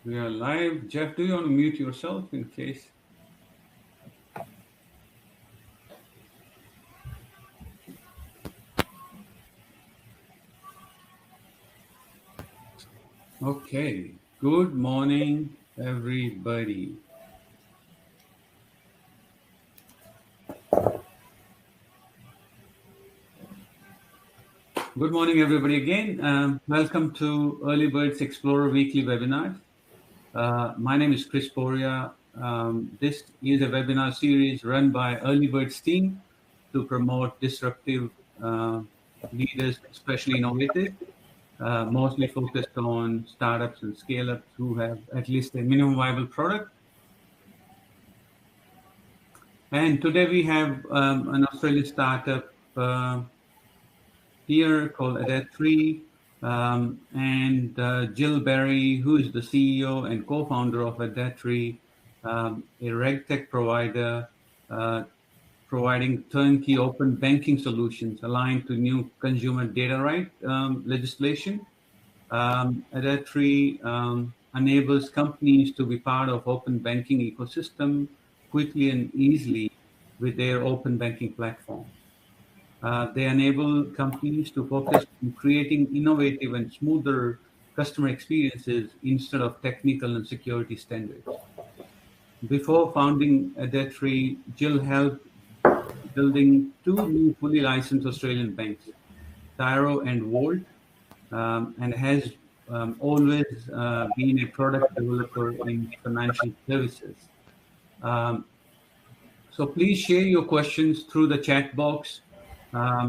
We are live. Jeff, do you want to mute yourself in case? Okay. Good morning, everybody. Good morning, everybody again. Welcome to Early Birds Explorer Weekly Webinar. My name is Chris Poria. This is a webinar series run by Early Birds team to promote disruptive leaders, especially innovative, mostly focused on startups and scale-ups who have at least a minimum viable product. And today we have an Australian startup here called Adatree, and Jill Berry, who is the CEO and co-founder of Adatree, a RegTech provider providing turnkey open banking solutions aligned to new consumer data right legislation. Adatree enables companies to be part of open banking ecosystem quickly and easily with their open banking platform. They enable companies to focus on creating innovative and smoother customer experiences instead of technical and security standards. Before founding Adatree, Jill helped building two new fully licensed Australian banks, Tyro and Volt, and has always been a product developer in financial services. So please share your questions through the chat box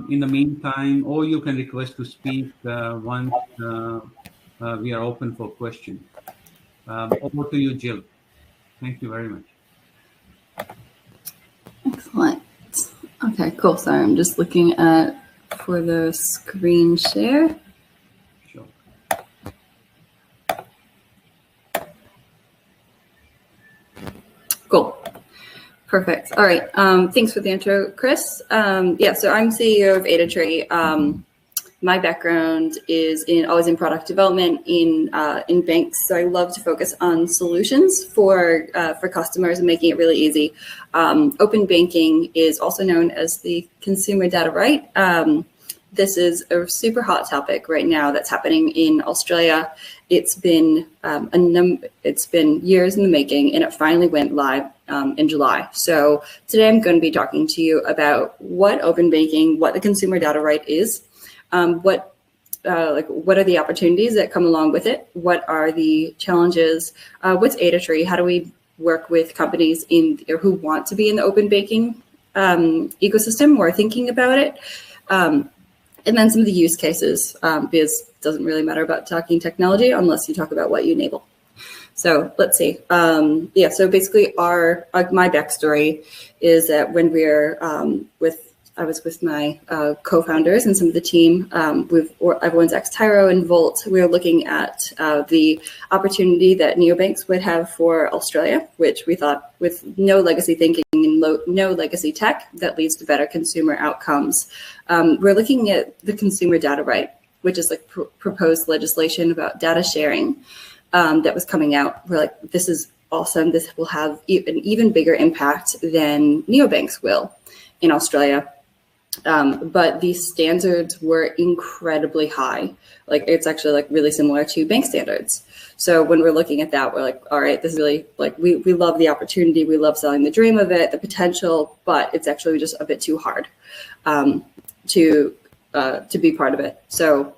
in the meantime, or you can request to speak once we are open for questions. Over to you, Jill. Thank you very much. Excellent. Okay, cool. Sorry, I'm just looking for the screen share. Sure. Cool. Perfect. All right. Thanks for the intro, Chris. So I'm CEO of Adatree. My background is always in product development in banks. So I love to focus on solutions for customers and making it really easy. Open banking is also known as the consumer data right. This is a super hot topic right now that's happening in Australia. It's been years in the making, and it finally went live in July. So today I'm going to be talking to you about what open banking, what the consumer data right is, what are the opportunities that come along with it, what are the challenges, what's Adatree, how do we work with companies who want to be in the open banking ecosystem or thinking about it. And then some of the use cases, because it doesn't really matter about talking technology unless you talk about what you enable. So let's see. So basically my backstory is that when I was with my co-founders and some of the team, everyone's ex-Tyro and Volt. We were looking at the opportunity that neobanks would have for Australia, which we thought with no legacy thinking and no legacy tech that leads to better consumer outcomes. We're looking at the consumer data right, which is like proposed legislation about data sharing that was coming out. We're like, this is awesome. This will have an even bigger impact than neobanks will in Australia. But these standards were incredibly high. Like it's actually like really similar to bank standards. So when we're looking at that, we're like, all right, this is really like, we love the opportunity. We love selling the dream of it, the potential, but it's actually just a bit too hard to be part of it. So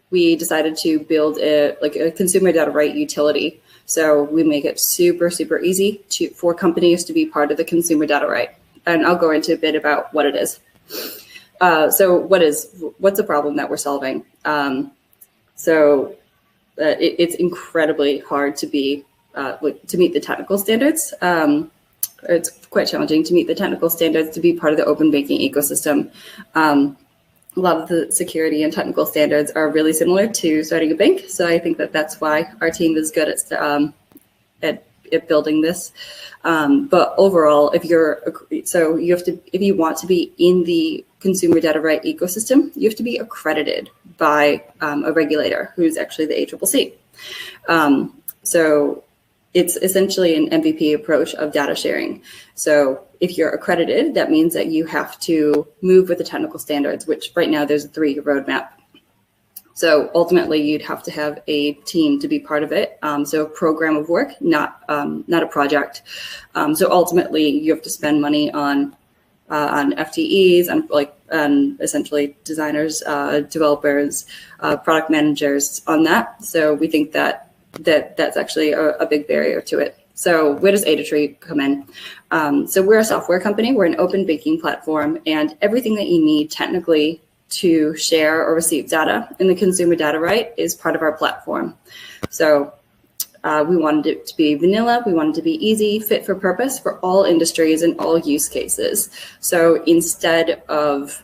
we decided to build a consumer data right utility. So we make it super, super easy for companies to be part of the consumer data right. And I'll go into a bit about what it is. So what's the problem that we're solving? It's incredibly hard to meet the technical standards. It's quite challenging to meet the technical standards to be part of the open banking ecosystem. A lot of the security and technical standards are really similar to starting a bank. So I think that's why our team is good at building this. But overall, if you want to be in the consumer data right ecosystem, you have to be accredited by a regulator who's actually the ACCC. So it's essentially an MVP approach of data sharing. So if you're accredited, that means that you have to move with the technical standards, which right now there's a 3-year roadmap. So ultimately, you'd have to have a team to be part of it. So a program of work, not a project. So ultimately, you have to spend money on FTEs, on essentially designers, developers, product managers on that. So we think that's actually a big barrier to it. So where does Adatree come in? So we're a software company. We're an open banking platform, and everything that you need technically to share or receive data in the consumer data right is part of our platform. So we wanted it to be vanilla. We wanted it to be easy, fit for purpose for all industries and all use cases. So instead of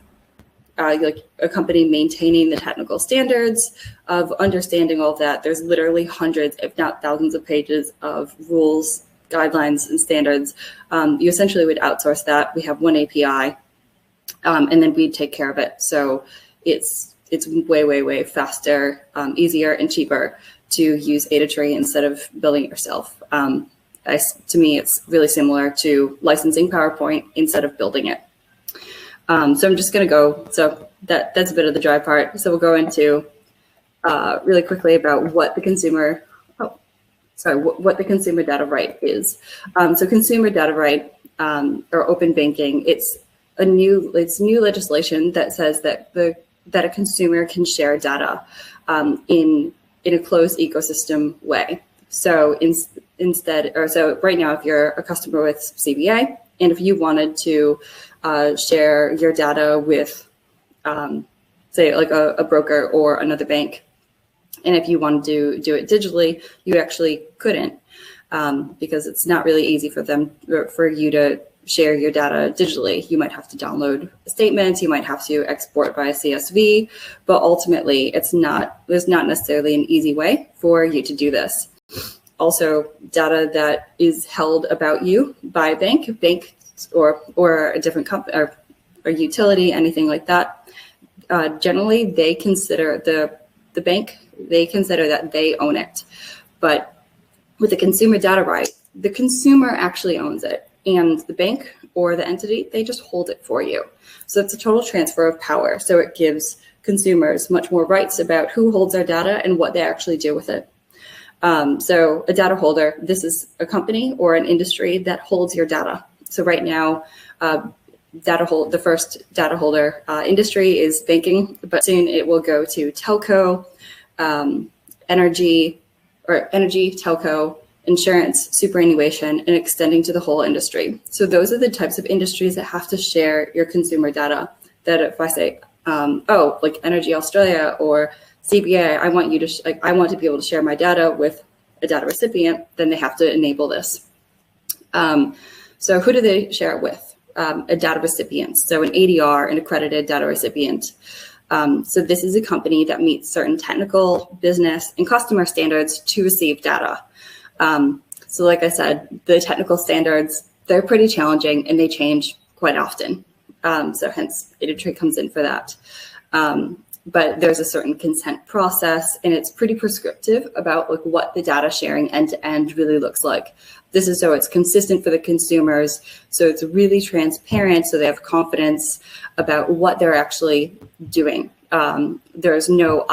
like a company maintaining the technical standards of understanding all of that, there's literally hundreds, if not thousands of pages of rules, guidelines, and standards. You essentially would outsource that. We have one API, and then we'd take care of it. So it's way faster, easier, and cheaper to use Adatree instead of building it yourself. To me, it's really similar to licensing PowerPoint instead of building it. So I'm just going to go. So that's a bit of the dry part. So we'll go into really quickly about what the consumer. What the consumer data right is. So consumer data right or open banking. It's new legislation that says that a consumer can share data in a closed ecosystem way. So so right now, if you're a customer with CBA, and if you wanted to share your data with, say, like a broker or another bank, and if you wanted to do it digitally, you actually couldn't, because it's not really easy for you to share your data digitally. You might have to download statements, you might have to export via CSV, but ultimately there's not necessarily an easy way for you to do this. Also, data that is held about you by a bank or a different company or utility, anything like that, generally they consider the bank, they consider that they own it. But with the consumer data right, the consumer actually owns it, and the bank or the entity, they just hold it for you. So it's a total transfer of power. So it gives consumers much more rights about who holds their data and what they actually do with it. So a data holder, this is a company or an industry that holds your data. So right now, the first data holder industry is banking, but soon it will go to telco, energy, telco, insurance, superannuation, and extending to the whole industry. So those are the types of industries that have to share your consumer data. That if I say, like Energy Australia or CBA, I want to be able to share my data with a data recipient, then they have to enable this. So who do they share it with? A data recipient, so an ADR, an accredited data recipient. So this is a company that meets certain technical, business, and customer standards to receive data. So like I said, the technical standards, they're pretty challenging and they change quite often. So hence Adatree comes in for that. But there's a certain consent process, and it's pretty prescriptive about like what the data sharing end to end really looks like. This is so it's consistent for the consumers, so it's really transparent, so they have confidence about what they're actually doing. There's no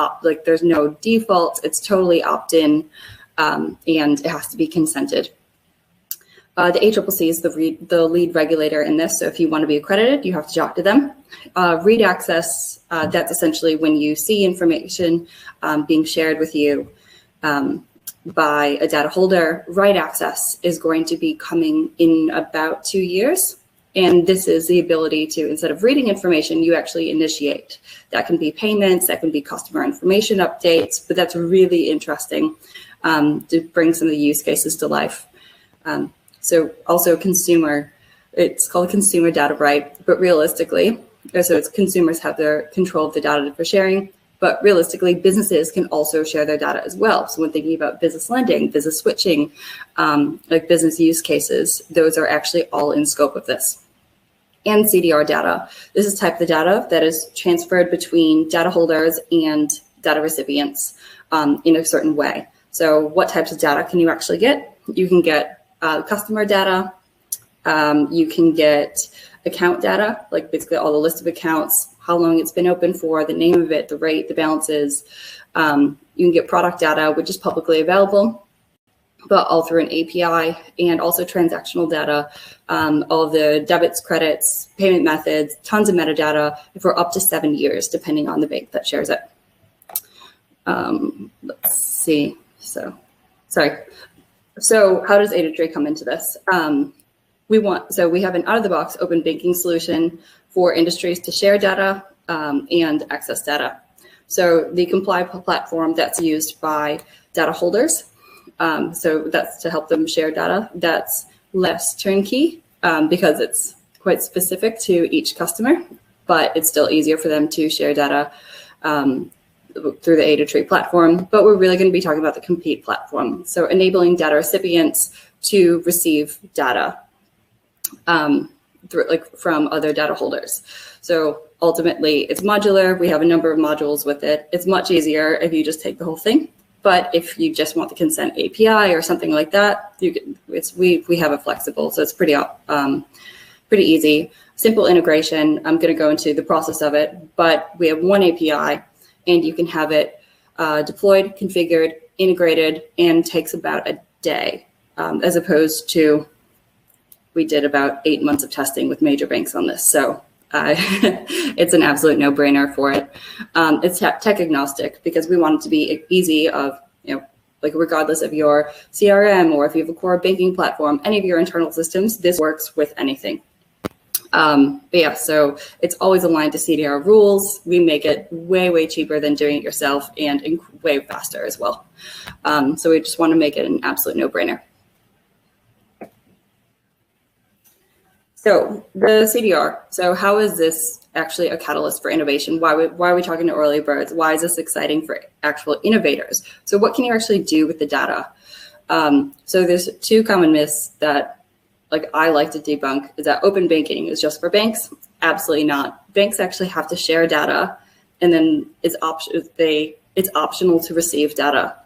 default; it's totally opt-in, and it has to be consented. The ACCC is the lead regulator in this, so if you want to be accredited, you have to talk to them. Read access, that's essentially when you see information being shared with you by a data holder. Write access is going to be coming in about 2 years, and this is the ability to, instead of reading information, you actually initiate. That can be payments, that can be customer information updates, but that's really interesting to bring some of the use cases to life. So also consumer, it's called consumer data right, but realistically, so it's consumers have their control of the data for sharing, but realistically businesses can also share their data as well. So when thinking about business lending, business switching, like business use cases, those are actually all in scope of this. And CDR data, this is type of the data that is transferred between data holders and data recipients in a certain way. So what types of data can you actually get? You can get customer data. You can get account data, like basically all the list of accounts, how long it's been open for, the name of it, the rate, the balances. You can get product data, which is publicly available, but all through an API, and also transactional data, all the debits, credits, payment methods, tons of metadata for up to 7 years, depending on the bank that shares it. Let's see. So how does Adatree come into this? We have an out-of-the-box open banking solution for industries to share data and access data. So the Comply platform that's used by data holders. So that's to help them share data. That's less turnkey because it's quite specific to each customer, but it's still easier for them to share data through the Adatree platform. But we're really going to be talking about the Compete platform. So enabling data recipients to receive data from other data holders. So ultimately, it's modular. We have a number of modules with it. It's much easier if you just take the whole thing. But if you just want the consent API or something like that, we have it flexible. So it's pretty easy. Simple integration. I'm going to go into the process of it, but we have one API, and you can have it deployed, configured, integrated, and takes about a day, as opposed to we did about 8 months of testing with major banks on this. So it's an absolute no-brainer for it. It's tech agnostic because we want it to be easy of, regardless of your CRM or if you have a core banking platform, any of your internal systems, this works with anything. So it's always aligned to CDR rules. We make it way, way cheaper than doing it yourself and way faster as well. So we just want to make it an absolute no-brainer. So the CDR, so how is this actually a catalyst for innovation? Why are we talking to early birds? Why is this exciting for actual innovators? So what can you actually do with the data? So there's two common myths that I like to debunk, is that open banking is just for banks. Absolutely not. Banks actually have to share data, and then it's optional to receive data.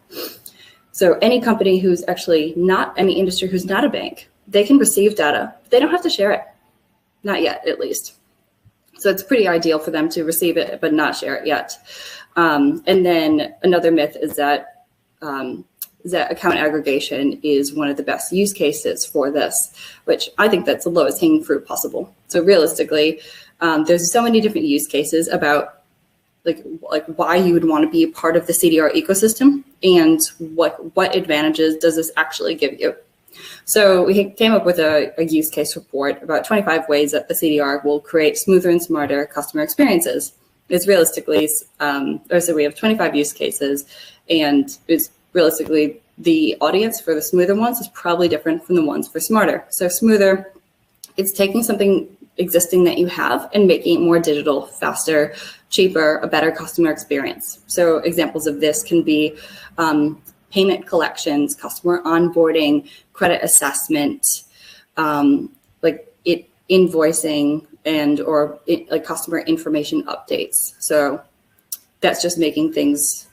So any company who's actually not, any industry who's not a bank, they can receive data, but they don't have to share it. Not yet, at least. So it's pretty ideal for them to receive it, but not share it yet. And then another myth is that account aggregation is one of the best use cases for this, which I think that's the lowest hanging fruit possible. So realistically, there's so many different use cases about why you would want to be a part of the CDR ecosystem and what advantages does this actually give you. So we came up with a use case report about 25 ways that the CDR will create smoother and smarter customer experiences. It's realistically, so we have 25 use cases, and it's realistically the audience for the smoother ones is probably different from the ones for smarter. So smoother, it's taking something existing that you have and making it more digital, faster, cheaper, a better customer experience. So examples of this can be payment collections, customer onboarding, credit assessment, invoicing, and or customer information updates. So that's just making things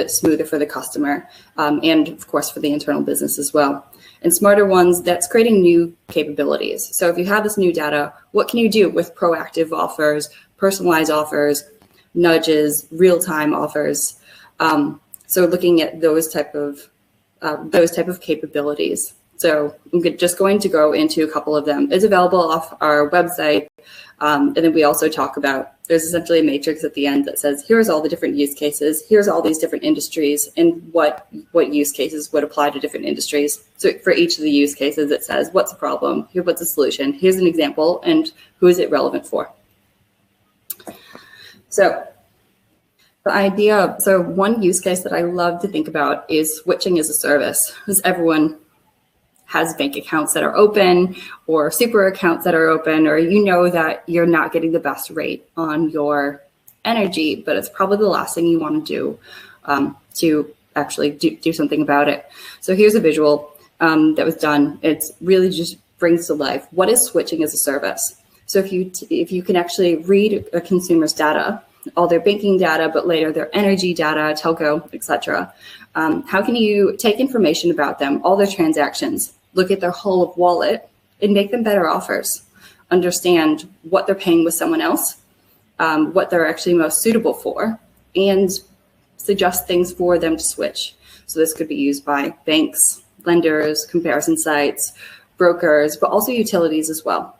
smoother for the customer, and of course for the internal business as well. And smarter ones, that's creating new capabilities. So if you have this new data, what can you do with proactive offers, personalized offers, nudges, real-time offers? So looking at those type of capabilities. So I'm just going to go into a couple of them. It's available off our website. And then we also talk about, there's essentially a matrix at the end that says, here's all the different use cases, here's all these different industries, and what use cases would apply to different industries. So for each of the use cases, it says, what's the problem? Here, what's the solution? Here's an example, and who is it relevant for? So one use case that I love to think about is switching as a service, because everyone has bank accounts that are open or super accounts that are open, or that you're not getting the best rate on your energy, but it's probably the last thing you want to do to actually do something about it. So here's a visual that was done. It's really just brings to life what is switching as a service. So if you can actually read a consumer's data all their banking data, but later their energy data, telco, etc. How can you take information about them, all their transactions, look at their whole of wallet, and make them better offers? Understand what they're paying with someone else, what they're actually most suitable for, and suggest things for them to switch. So this could be used by banks, lenders, comparison sites, brokers, but also utilities as well.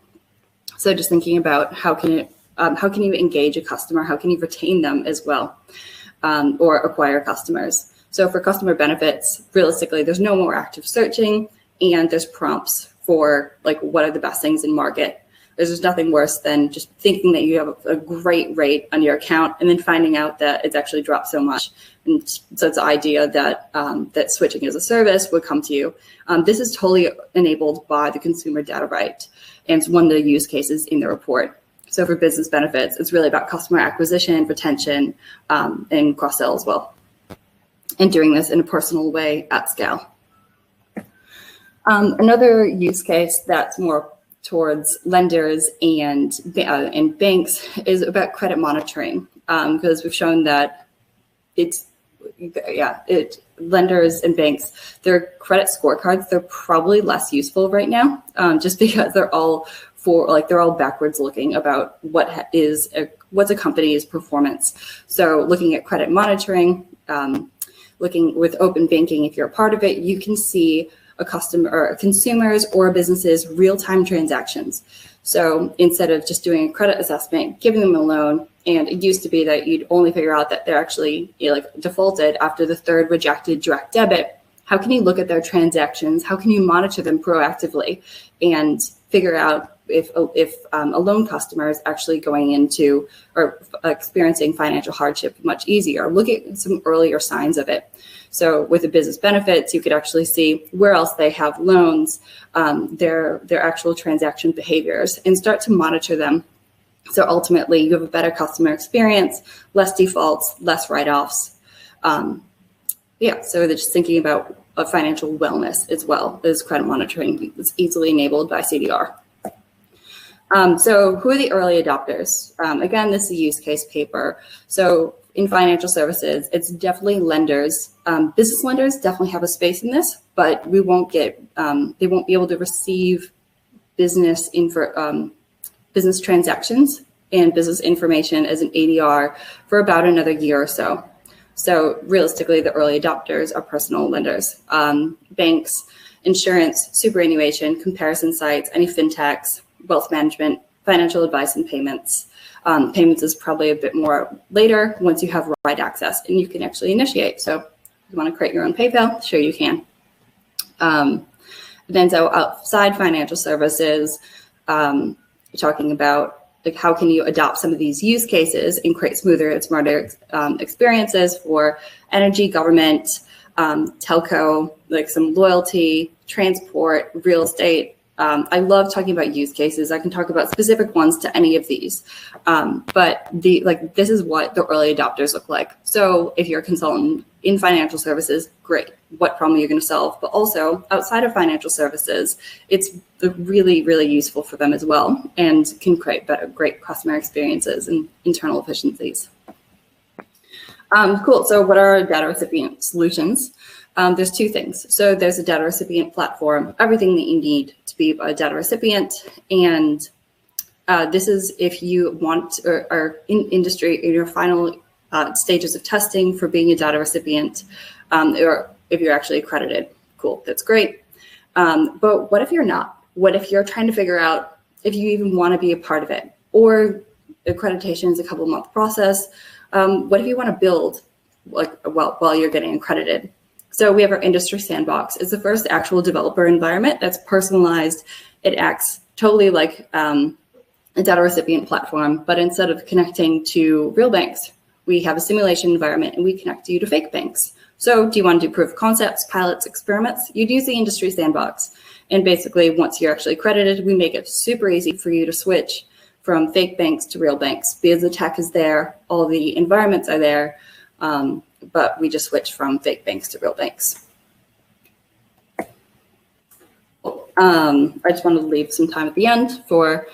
So just thinking about how can you engage a customer? How can you retain them as well, or acquire customers? So for customer benefits, realistically, there's no more active searching, and there's prompts for like what are the best things in market. There's nothing worse than just thinking that you have a great rate on your account and then finding out that it's actually dropped so much. And so it's the idea that that switching as a service would come to you. This is totally enabled by the consumer data right, and it's one of the use cases in the report. So for business benefits, it's really about customer acquisition, retention, and cross-sell as well, and doing this in a personal way at scale. Another use case that's more towards lenders and banks is about credit monitoring, because we've shown that lenders and banks, their credit scorecards, they're probably less useful right now, just because they're all backwards looking about what's a company's performance. So looking at credit monitoring, looking with open banking, if you're a part of it, you can see a customer or a consumer's or a business's real-time transactions. So instead of just doing a credit assessment, giving them a loan, and it used to be that you'd only figure out that they're actually defaulted after the third rejected direct debit, how can you look at their transactions? How can you monitor them proactively and figure out if a loan customer is actually going into or experiencing financial hardship much easier? Look at some earlier signs of it. So with the business benefits, you could actually see where else they have loans, their actual transaction behaviors, and start to monitor them. So ultimately, you have a better customer experience, less defaults, less write-offs. So they're just thinking about financial wellness as well as credit monitoring. It's easily enabled by CDR. So who are the early adopters? Again, this is a use case paper. So in financial services, it's definitely lenders. Business lenders definitely have a space in this, but they won't be able to receive business transactions and business information as an ADR for about another year or so. So realistically, the early adopters are personal lenders, banks, insurance, superannuation, comparison sites, any fintechs, wealth management, financial advice, and payments. Payments is probably a bit more later once you have right access and you can actually initiate. So if you want to create your own PayPal, sure you can. Then so outside financial services, talking about how can you adopt some of these use cases and create smoother and smarter experiences for energy, government, telco, like some loyalty, transport, real estate. I love talking about use cases. I can talk about specific ones to any of these, but this is what the early adopters look like. So if you're a consultant in financial services, great. What problem are you going to solve? But also outside of financial services, it's really, really useful for them as well and can create great customer experiences and internal efficiencies. Cool. So what are data recipient solutions? There's two things. So there's a data recipient platform, everything that you need to be a data recipient. And this is if you want or are in industry in your final stages of testing for being a data recipient, or if you're actually accredited. Cool, that's great. But what if you're not? What if you're trying to figure out if you even want to be a part of it? Or accreditation is a couple-month process. What if you want to build while you're getting accredited? So we have our industry sandbox. It's the first actual developer environment that's personalized. It acts totally like a data recipient platform, but instead of connecting to real banks, we have a simulation environment and we connect you to fake banks. So do you want to do proof of concepts, pilots, experiments? You'd use the industry sandbox. And basically, once you're actually accredited, we make it super easy for you to switch from fake banks to real banks because the tech is there, all the environments are there, but we just switch from fake banks to real banks. I just wanted to leave some time at the end for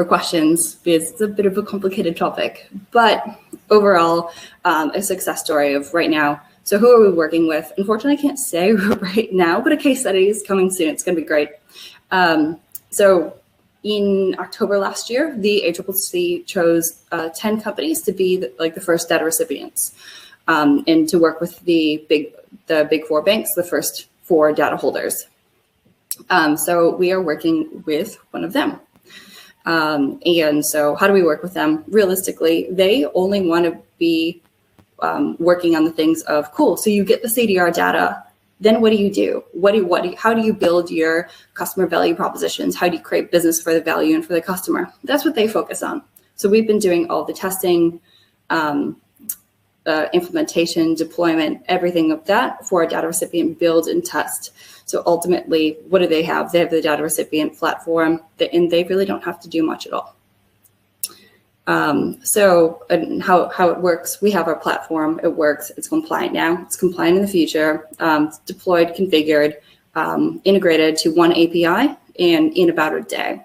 questions because it's a bit of a complicated topic. But overall, a success story of right now. So who are we working with? Unfortunately, I can't say right now, but a case study is coming soon. It's going to be great. So in October last year, the ACCC chose 10 companies to be the first data recipients, and to work with the big four banks, the first 4 data holders. So we are working with one of them. And so how do we work with them? Realistically, they only want to be working on the things of, cool, so you get the CDR data, then what do you do? How do you build your customer value propositions? How do you create business for the value and for the customer? That's what they focus on. So we've been doing all the testing, implementation, deployment, everything of that for a data recipient build and test. So ultimately, what do they have? They have the data recipient platform, and they really don't have to do much at all. And how it works, we have our platform, it works, it's compliant now, it's compliant in the future, it's deployed, configured, integrated to one API, and in about a day.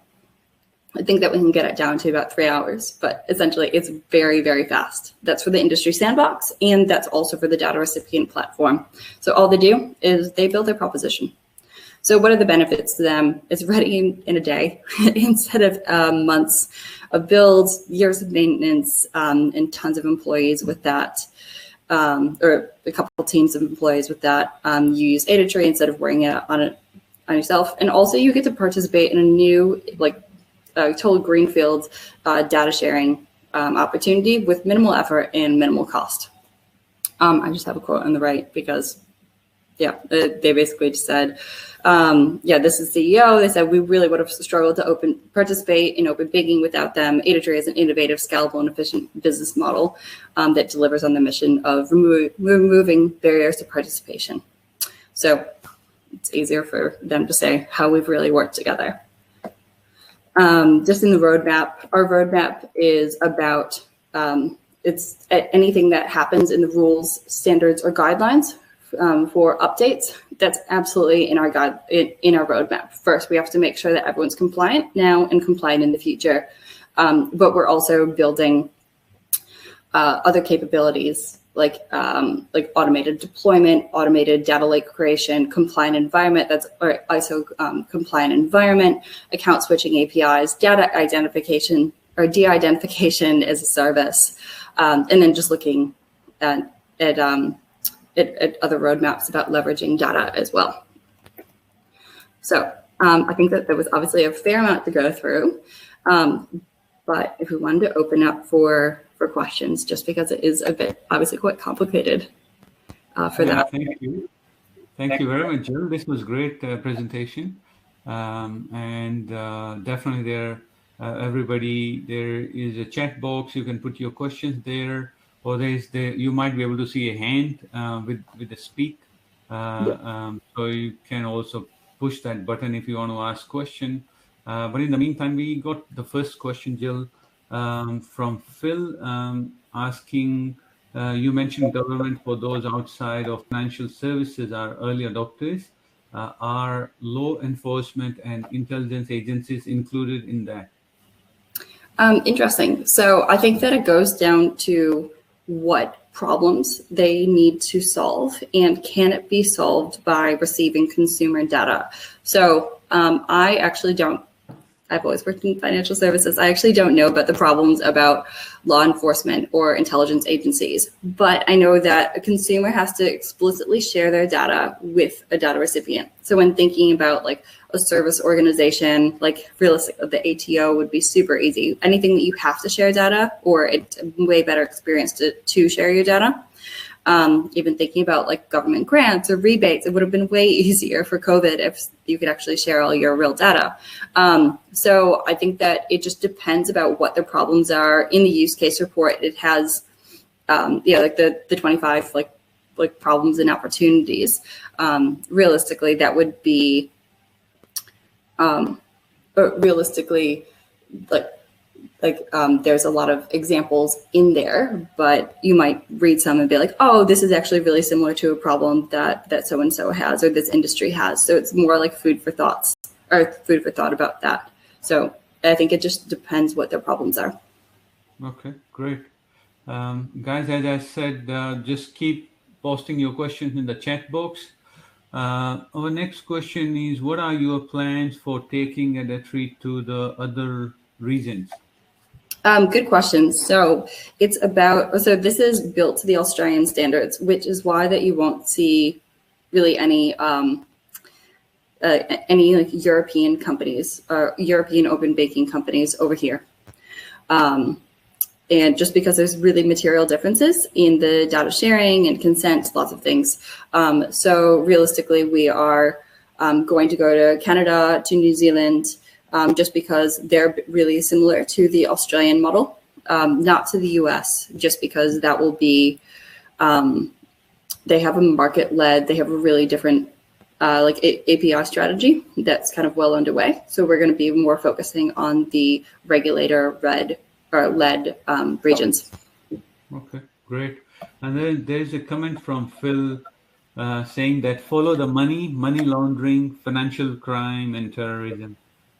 I think that we can get it down to about 3 hours, but essentially it's very, very fast. That's for the industry sandbox, and that's also for the data recipient platform. So all they do is they build their proposition. So what are the benefits to them? It's ready in a day instead of months of builds, years of maintenance, and tons of employees with that, or a couple teams of employees with that. You use Adatree instead of worrying on yourself. And also you get to participate in a new, total greenfield data sharing opportunity with minimal effort and minimal cost. I just have a quote on the right because, they basically just said, this is CEO. They said, we really would have struggled to participate in open banking without them. Adatree is an innovative, scalable, and efficient business model that delivers on the mission of removing barriers to participation. So it's easier for them to say how we've really worked together. Just in the roadmap, our roadmap is about it's anything that happens in the rules, standards, or guidelines for updates. That's absolutely in our roadmap. First, we have to make sure that everyone's compliant now and compliant in the future. But we're also building other capabilities like automated deployment, automated data lake creation, compliant environment, that's or ISO compliant environment, account switching APIs, data identification or de-identification as a service, and then just looking at other roadmaps about leveraging data as well. So I think that there was obviously a fair amount to go through, but if we wanted to open up for questions, just because it is a bit obviously quite complicated for that. Thank you. Thank you very much, Jill. This was great presentation. And definitely everybody, there is a chat box. You can put your questions there, or you might be able to see a hand with the speak. So you can also push that button if you want to ask question. But in the meantime, we got the first question, Jill, from Phil, asking, you mentioned government for those outside of financial services are early adopters. Are law enforcement and intelligence agencies included in that? Interesting. So I think that it goes down to what problems they need to solve, and can it be solved by receiving consumer data? So I've always worked in financial services. I actually don't know about the problems about law enforcement or intelligence agencies, but I know that a consumer has to explicitly share their data with a data recipient. So when thinking about like a service organization, like realistically, the ATO would be super easy. Anything that you have to share data, or it's a way better experience to share your data. Even thinking about like government grants or rebates, it would have been way easier for COVID if you could actually share all your real data. So I think that it just depends about what the problems are. In the use case report, it has, like the 25 like problems and opportunities. Realistically, that would be there's a lot of examples in there, but you might read some and be like, oh, this is actually really similar to a problem that so-and-so has, or this industry has. So it's more like food for thought about that. So I think it just depends what their problems are. Okay, great. Guys, as I said, just keep posting your questions in the chat box. Our next question is, what are your plans for taking Adatree to the other regions? Good question. So this is built to the Australian standards, which is why that you won't see really any like European companies or European open banking companies over here. And just because there's really material differences in the data sharing and consent, lots of things. So realistically, we are going to go to Canada, to New Zealand, just because they're really similar to the Australian model, not to the US, just because that will be, they have a market-led, they have a really different like API strategy that's kind of well underway. So we're going to be more focusing on the regulator-led regions. Okay, great. And then there's a comment from Phil saying that follow the money laundering, financial crime, and terrorism.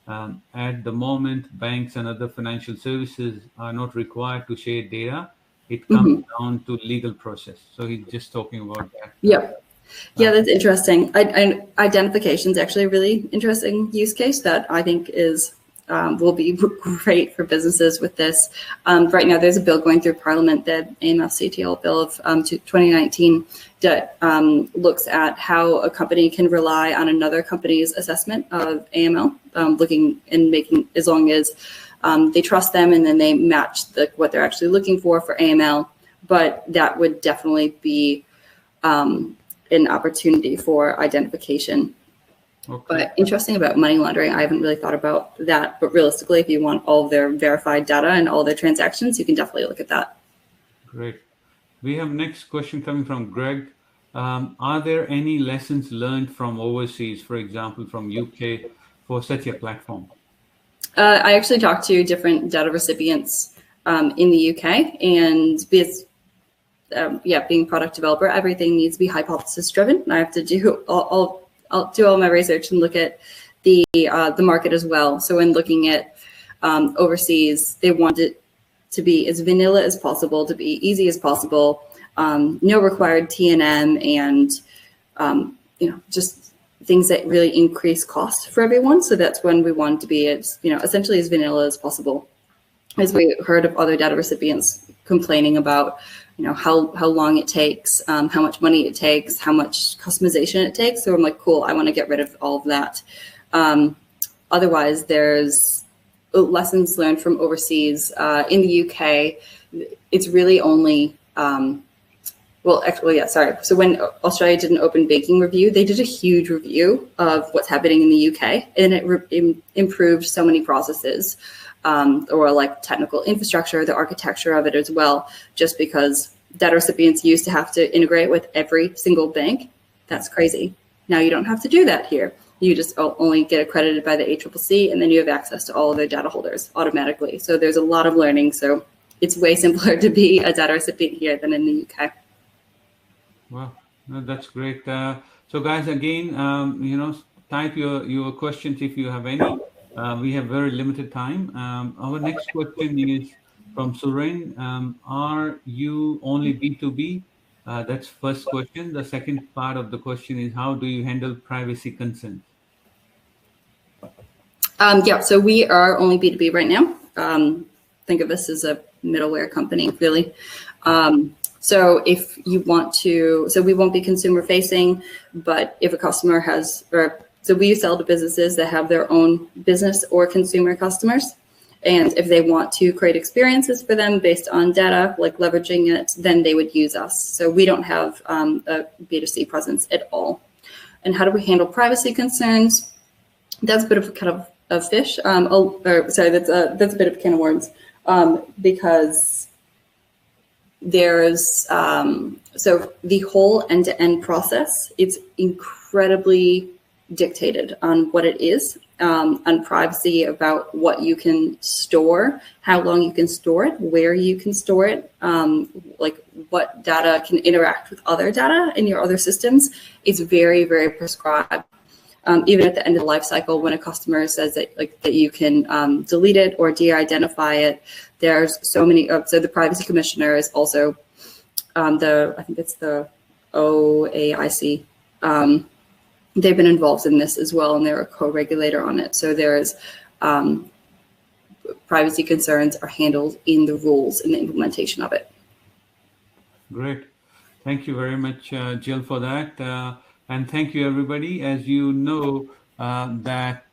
At the moment, banks and other financial services are not required to share data. It comes down to legal process. So he's just talking about that. Yep. Yeah, that's interesting. Identification is actually a really interesting use case that I think is will be great for businesses with this. Right now, there's a bill going through Parliament, the AML-CTL bill of 2019, that looks at how a company can rely on another company's assessment of AML, looking and making, as long as they trust them and then they match what they're actually looking for AML. But that would definitely be an opportunity for identification. Okay. But interesting about money laundering, I haven't really thought about that. But realistically, if you want all of their verified data and all their transactions, you can definitely look at that. Great. We have next question coming from Greg. Are there any lessons learned from overseas, for example, from UK, for such a platform? I actually talked to different data recipients in the UK, and because being product developer, everything needs to be hypothesis driven. I have to do I'll do all my research and look at the market as well. So when looking at overseas, they want it to be as vanilla as possible, to be easy as possible, no required TNM, and just things that really increase cost for everyone. So that's when we want to be as essentially as vanilla as possible. As we heard of other data recipients complaining about how long it takes, how much money it takes, how much customization it takes. So I'm like, cool, I want to get rid of all of that. Otherwise, there's lessons learned from overseas. In the UK, it's really only, So when Australia did an open banking review, they did a huge review of what's happening in the UK, and it improved so many processes. Or like technical infrastructure, the architecture of it as well, just because data recipients used to have to integrate with every single bank. That's crazy. Now you don't have to do that here. You just only get accredited by the ACCC, and then you have access to all of their data holders automatically. So there's a lot of learning. So it's way simpler to be a data recipient here than in the UK. Wow, no, that's great. So guys, again, type your questions if you have any. We have very limited time. Our next question is from Suren. Are you only B2B? That's first question. The second part of the question is, how do you handle privacy concerns? So we are only B2B right now. Think of us as a middleware company, really. So if you want to, so we won't be consumer facing, but if a customer has, so we sell to businesses that have their own business or consumer customers. And if they want to create experiences for them based on data, like leveraging it, then they would use us. So we don't have a B2C presence at all. And how do we handle privacy concerns? That's a bit of a kind of a fish. That's a bit of a can of worms, because there's, so the whole end-to-end process, it's incredibly dictated on what it is, on privacy, about what you can store, how long you can store it, where you can store it, like what data can interact with other data in your other systems. It's very, very prescribed. even at the end of the life cycle, when a customer says that you can delete it or de-identify it, there's so many. So the privacy commissioner is also I think it's the OAIC. They've been involved in this as well, and they're a co-regulator on it. So there's privacy concerns are handled in the rules and the implementation of it. Great. Thank you very much, Jill, for that. And thank you, everybody. As you know, that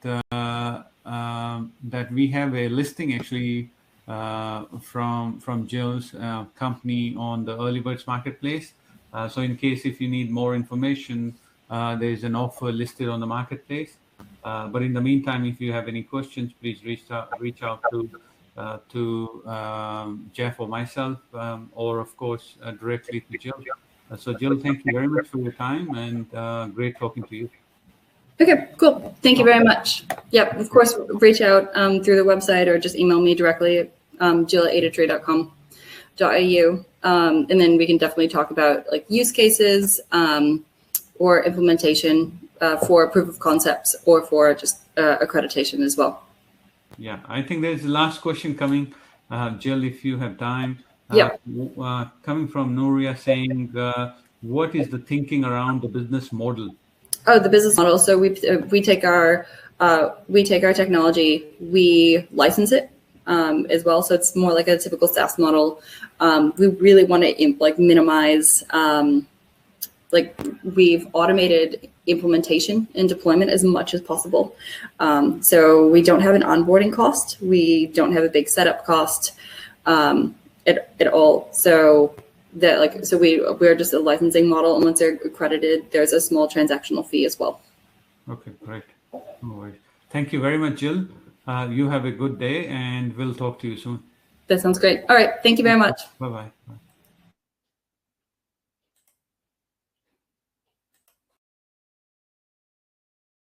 we have a listing actually from Jill's company on the Early Birds Marketplace. So in case if you need more information, there's an offer listed on the marketplace. But in the meantime, if you have any questions, please reach out to Jeff or myself, or of course directly to Jill. So Jill, thank you very much for your time, and great talking to you. Okay, cool. Thank you very much. Yep, of course, reach out through the website or just email me directly at jill@adatree.com.au, and then we can definitely talk about like use cases or implementation for proof of concepts or for just accreditation as well. Yeah, I think there's the last question coming, Jill, if you have time. Yeah. Coming from Nuria saying, what is the thinking around the business model? Oh, the business model. So we take our technology, we license it as well. So it's more like a typical SaaS model. We really want to minimize. We've automated implementation and deployment as much as possible. So we don't have an onboarding cost. We don't have a big setup cost at all. So we're just a licensing model, and once they're accredited, there's a small transactional fee as well. Okay, great. No worries. Thank you very much, Jill. You have a good day, and we'll talk to you soon. That sounds great. All right. Thank you very much. Bye-bye.